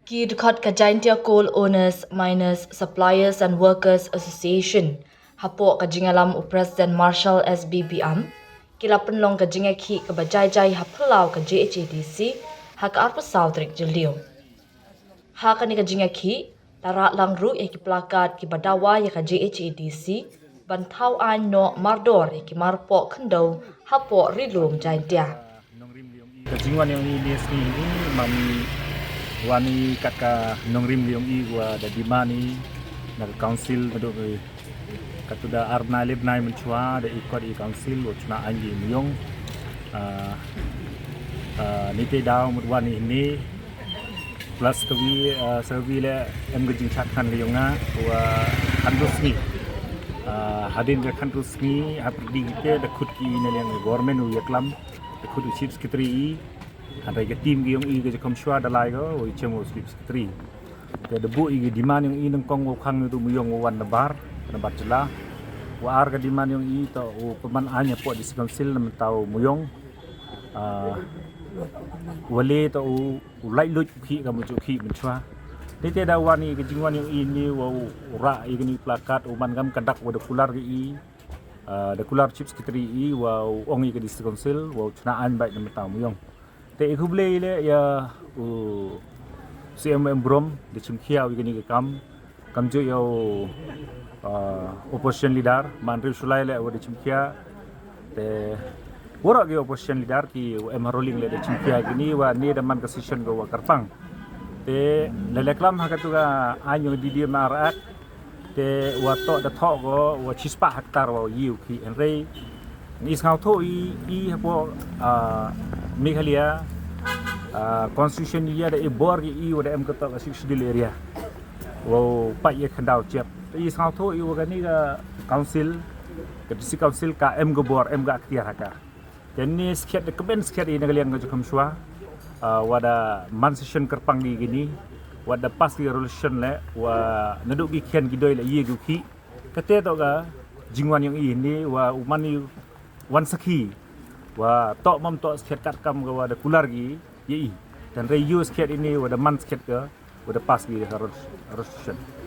Ki dekat Kajaintia Coal Owners, Miners, Suppliers and Workers Association, hapok kajingalam President Marshall SBBM, kila penlong kajinga ki kabajai-jai hapelau ke JHADC, hak arpa sautrik jeliu. Hak ni kajinga ki, tarak lang ru ki placard ki badawa ya ke JHADC, bantau an no mardor ki marpok kendau hapok rilum Jaintia. Kajingwan yang ini mami wani kaka nongrim liong I wa da dimani na council madu katuda arna libnai menchua da ikot I council wa chuna anji muyong nite daw mudwani ini plus kawi servi le em gajing chatkan liong wa handusni hadin ga handusni aprdi ke da khutki ne liang government u yaklam da khut chief secretary ada ke tim yang I ke JCOMSWA dalai ko chemo sleep secretary ke debu I demand yang I nang kong khang tu muyong wan nabar jela wa ar ke demand yang I to peman anya po di council nam tau muyong wale to lai lut khi ka muju khi menchwa tete da wani ke jingwan yang I ni wa ra I ni plakat uman gam kadak wa de kular ke I de kular chief secretary I wa ong I ke di council wa chnaan bai nam tau muyong te ikhuble ile ya CMM brom de chimkhia wi gani kam jo yo opposition leader manri sulai le de chimkhia te wora ge opposition leader ki em rolling le de chimkhia gini wa ni de man decision go wa karpang te le leklam ha ka anyo di dia marak te wa to de tho go wa chispa haktar wa yiu ki enrei ni skau tho I hapo Meghalaya constitution dia ada bor I ada em kata sixty area wow pak ye khandau chep I sao tho I wagani ga council ke disi council ka em go bor em ga akhtiar haka jadi sket de keben sket I nagaliang ga JCOMSWA wada man session kerpang di gini wada pas di resolution le wa naduk gi khian gidoi le ye gu khi kate to ga jingwan yang ini wa umani wan sakhi wa tok mam tok sket kat kam ga wada kular gi ye dan reuse sket ini wada man sket ga wada pas gi resolution